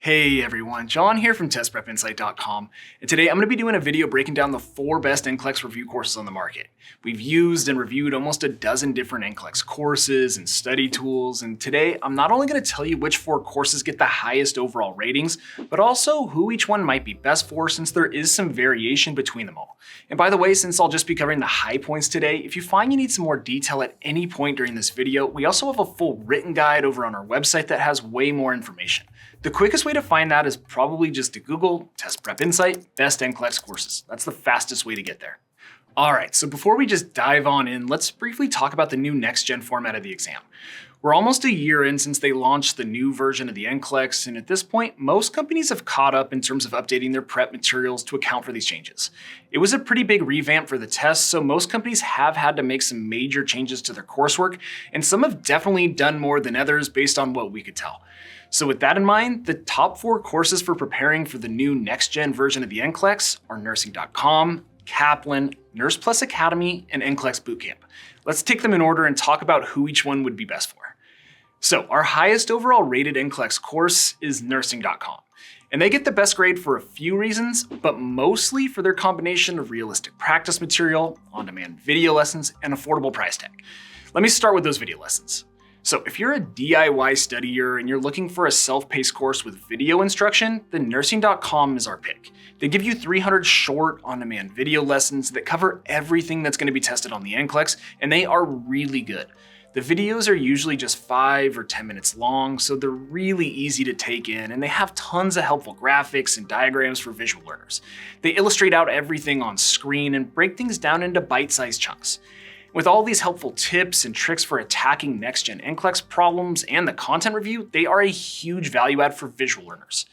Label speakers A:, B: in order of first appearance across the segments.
A: Hey everyone, John here from TestPrepInsight.com, and today I'm going to be doing a video breaking down the 4 best NCLEX review courses on the market. We've used and reviewed almost a dozen different NCLEX courses and study tools, and today I'm not only going to tell you which 4 courses get the highest overall ratings, but also who each one might be best for, since there is some variation between them all. And by the way, since I'll just be covering the high points today, if you find you need some more detail at any point during this video, we also have a full written guide over on our website that has way more information. The quickest way to find that is probably just to Google Test Prep Insight Best NCLEX Courses. That's the fastest way to get there. Alright, so before we just dive on in, let's briefly talk about the new next-gen format of the exam. We're almost a year in since they launched the new version of the NCLEX, and at this point, most companies have caught up in terms of updating their prep materials to account for these changes. It was a pretty big revamp for the test, so most companies have had to make some major changes to their coursework, and some have definitely done more than others based on what we could tell. So with that in mind, the top 4 courses for preparing for the new next-gen version of the NCLEX are Nursing.com, Kaplan, Nurse Plus Academy, and NCLEX Bootcamp. Let's take them in order and talk about who each one would be best for. So our highest overall rated NCLEX course is Nursing.com. And they get the best grade for a few reasons, but mostly for their combination of realistic practice material, on-demand video lessons, and affordable price tag. Let me start with those video lessons. So if you're a DIY studier and you're looking for a self-paced course with video instruction, then Nursing.com is our pick. They give you 300 short on-demand video lessons that cover everything that's going to be tested on the NCLEX, and they are really good. The videos are usually just 5 or 10 minutes long, so they're really easy to take in, and they have tons of helpful graphics and diagrams for visual learners. They illustrate out everything on screen and break things down into bite-sized chunks. With all these helpful tips and tricks for attacking next-gen NCLEX problems and the content review, they are a huge value add for visual learners.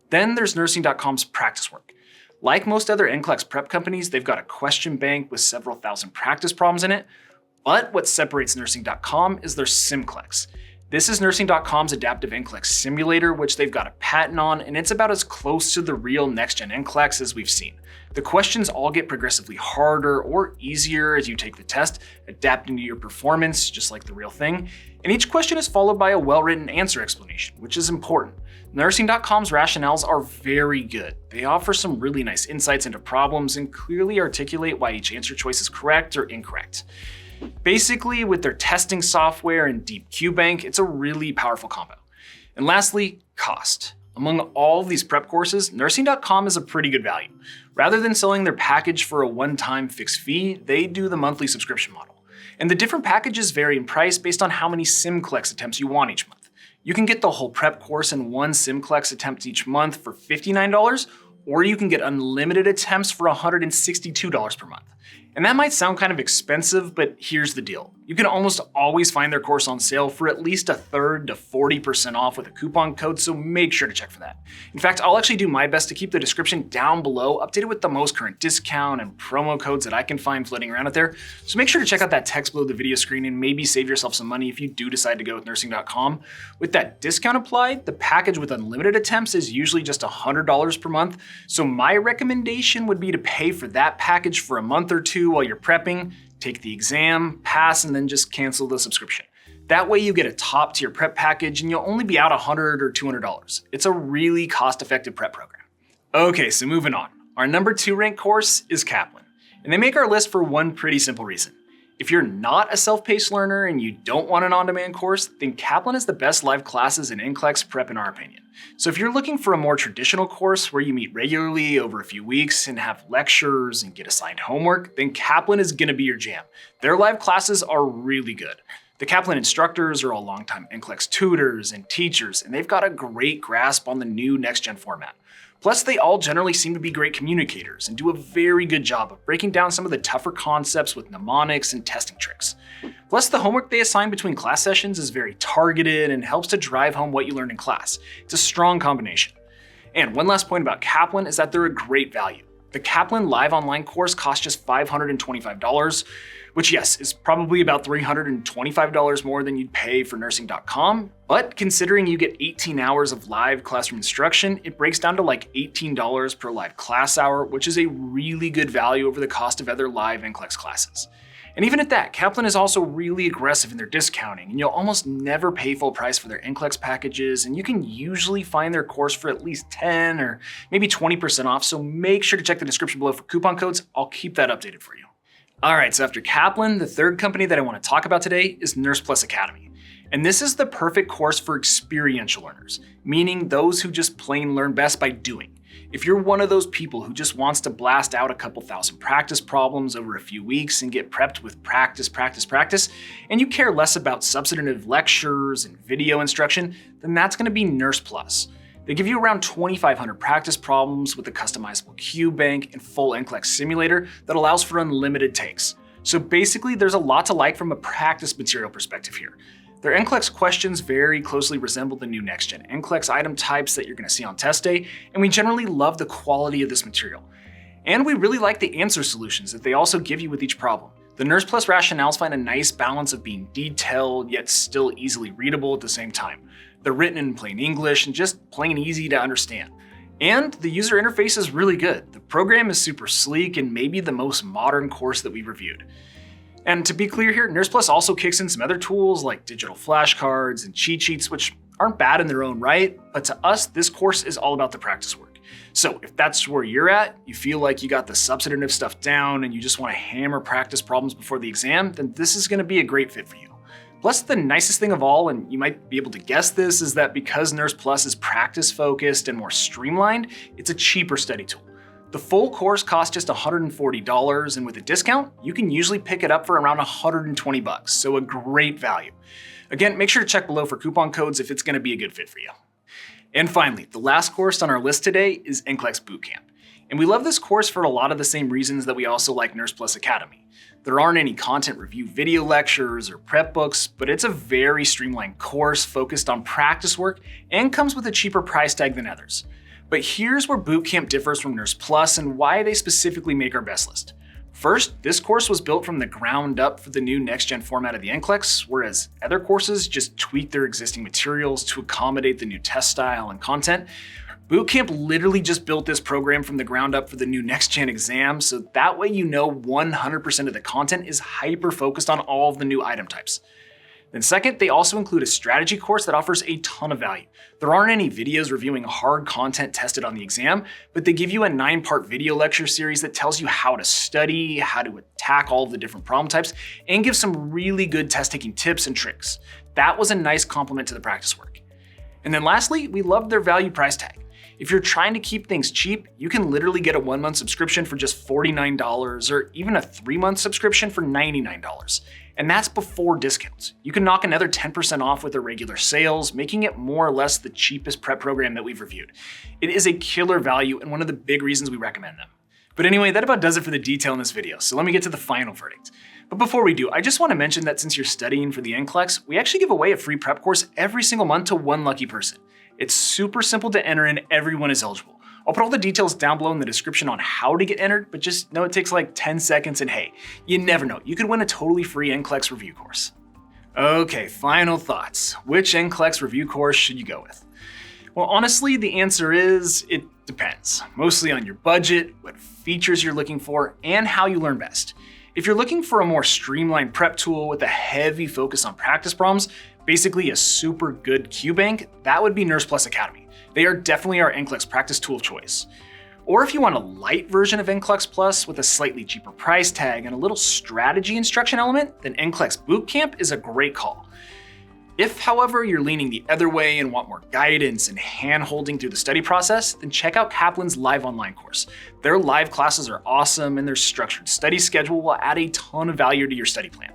A: Then there's Nursing.com's practice work. Like most other NCLEX prep companies, they've got a question bank with several thousand practice problems in it, but what separates Nursing.com is their SimCLEX. This is Nursing.com's adaptive NCLEX simulator, which they've got a patent on, and it's about as close to the real next-gen NCLEX as we've seen. The questions all get progressively harder or easier as you take the test, adapting to your performance, just like the real thing. And each question is followed by a well-written answer explanation, which is important. Nursing.com's rationales are very good. They offer some really nice insights into problems and clearly articulate why each answer choice is correct or incorrect. Basically, with their testing software and deep QBank, it's a really powerful combo. And lastly, cost. Among all of these prep courses, Nursing.com is a pretty good value. Rather than selling their package for a one-time fixed fee, they do the monthly subscription model. And the different packages vary in price based on how many SimCLEX attempts you want each month. You can get the whole prep course and 1 SimCLEX attempt each month for $59, or you can get unlimited attempts for $162 per month. And that might sound kind of expensive, but here's the deal. You can almost always find their course on sale for at least a third to 40% off with a coupon code, so make sure to check for that. In fact, I'll actually do my best to keep the description down below, updated with the most current discount and promo codes that I can find floating around out there. So make sure to check out that text below the video screen and maybe save yourself some money if you do decide to go with Nursing.com. With that discount applied, the package with unlimited attempts is usually just $100 per month. So my recommendation would be to pay for that package for a month or 2 while you're prepping, take the exam, pass, and then just cancel the subscription. That way you get a top tier prep package and you'll only be out $100 or $200. It's a really cost-effective prep program. Okay, so moving on. Our number 2 ranked course is Kaplan, and they make our list for one pretty simple reason. If you're not a self-paced learner and you don't want an on-demand course, then Kaplan is the best live classes in NCLEX prep in our opinion. So if you're looking for a more traditional course where you meet regularly over a few weeks and have lectures and get assigned homework, then Kaplan is gonna be your jam. Their live classes are really good. The Kaplan instructors are all longtime NCLEX tutors and teachers, and they've got a great grasp on the new next-gen format. Plus, they all generally seem to be great communicators and do a very good job of breaking down some of the tougher concepts with mnemonics and testing tricks. Plus, the homework they assign between class sessions is very targeted and helps to drive home what you learned in class. It's a strong combination. And one last point about Kaplan is that they're a great value. The Kaplan live online course costs just $525, which yes, is probably about $325 more than you'd pay for Nursing.com, but considering you get 18 hours of live classroom instruction, it breaks down to like $18 per live class hour, which is a really good value over the cost of other live NCLEX classes. And even at that, Kaplan is also really aggressive in their discounting, and you'll almost never pay full price for their NCLEX packages, and you can usually find their course for at least 10 or maybe 20% off, so make sure to check the description below for coupon codes. I'll keep that updated for you. All right, so after Kaplan, the third company that I want to talk about today is Nurse Plus Academy. And this is the perfect course for experiential learners, meaning those who just plain learn best by doing. If you're one of those people who just wants to blast out a couple thousand practice problems over a few weeks and get prepped with practice, and you care less about substantive lectures and video instruction, then that's going to be Nurse Plus. They give you around 2,500 practice problems with a customizable QBank and full NCLEX simulator that allows for unlimited takes. So basically, there's a lot to like from a practice material perspective here. Their NCLEX questions very closely resemble the new next-gen NCLEX item types that you're going to see on test day, and we generally love the quality of this material. And we really like the answer solutions that they also give you with each problem. The Nurse Plus rationales find a nice balance of being detailed, yet still easily readable at the same time. They're written in plain English and just plain easy to understand. And the user interface is really good. The program is super sleek and maybe the most modern course that we've reviewed. And to be clear here, Nurse Plus also kicks in some other tools like digital flashcards and cheat sheets, which aren't bad in their own right, but to us, this course is all about the practice work. So if that's where you're at, you feel like you got the substantive stuff down and you just want to hammer practice problems before the exam, then this is going to be a great fit for you. Plus, the nicest thing of all, and you might be able to guess this, is that because Nurse Plus is practice focused and more streamlined, it's a cheaper study tool. The full course costs just $140, and with a discount, you can usually pick it up for around $120, so a great value. Again, make sure to check below for coupon codes if it's going to be a good fit for you. And finally, the last course on our list today is NCLEX Bootcamp. And we love this course for a lot of the same reasons that we also like Nurse Plus Academy. There aren't any content review video lectures or prep books, but it's a very streamlined course focused on practice work and comes with a cheaper price tag than others. But here's where Bootcamp differs from Nurse Plus and why they specifically make our best list. First, this course was built from the ground up for the new next-gen format of the NCLEX, whereas other courses just tweak their existing materials to accommodate the new test style and content. Bootcamp literally just built this program from the ground up for the new next-gen exam, so that way you know 100% of the content is hyper-focused on all of the new item types. Then second, they also include a strategy course that offers a ton of value. There aren't any videos reviewing hard content tested on the exam, but they give you a 9-part video lecture series that tells you how to study, how to attack all of the different problem types, and gives some really good test-taking tips and tricks. That was a nice complement to the practice work. And then lastly, we love their value price tag. If you're trying to keep things cheap, you can literally get a 1-month subscription for just $49 or even a 3-month subscription for $99. And that's before discounts. You can knock another 10% off with their regular sales, making it more or less the cheapest prep program that we've reviewed. It is a killer value and one of the big reasons we recommend them. But anyway, that about does it for the detail in this video, so let me get to the final verdict. But before we do, I just want to mention that since you're studying for the NCLEX, we actually give away a free prep course every single month to one lucky person. It's super simple to enter and everyone is eligible. I'll put all the details down below in the description on how to get entered, but just know it takes like 10 seconds and hey, you never know, you could win a totally free NCLEX review course. Okay, final thoughts. Which NCLEX review course should you go with? Well, honestly, the answer is, it depends. Mostly on your budget, what features you're looking for, and how you learn best. If you're looking for a more streamlined prep tool with a heavy focus on practice problems, basically a super good QBank, that would be Nurse Plus Academy. They are definitely our NCLEX practice tool of choice. Or if you want a light version of NCLEX Plus with a slightly cheaper price tag and a little strategy instruction element, then NCLEX Bootcamp is a great call. If, however, you're leaning the other way and want more guidance and hand-holding through the study process, then check out Kaplan's live online course. Their live classes are awesome and their structured study schedule will add a ton of value to your study plan.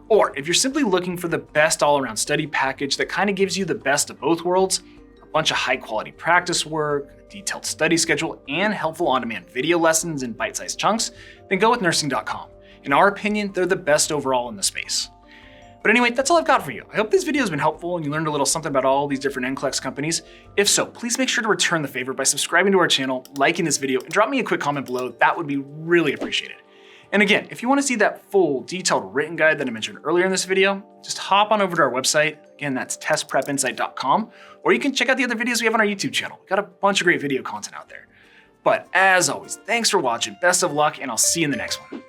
A: Or if you're simply looking for the best all-around study package that kind of gives you the best of both worlds, a bunch of high-quality practice work, a detailed study schedule, and helpful on-demand video lessons in bite-sized chunks, then go with nursing.com. In our opinion, they're the best overall in the space. But anyway, that's all I've got for you. I hope this video has been helpful and you learned a little something about all these different NCLEX companies. If so, please make sure to return the favor by subscribing to our channel, liking this video, and drop me a quick comment below. That would be really appreciated. And again, if you want to see that full detailed written guide that I mentioned earlier in this video, just hop on over to our website. Again, that's testprepinsight.com, or you can check out the other videos we have on our YouTube channel. We've got a bunch of great video content out there. But as always, thanks for watching, best of luck, and I'll see you in the next one.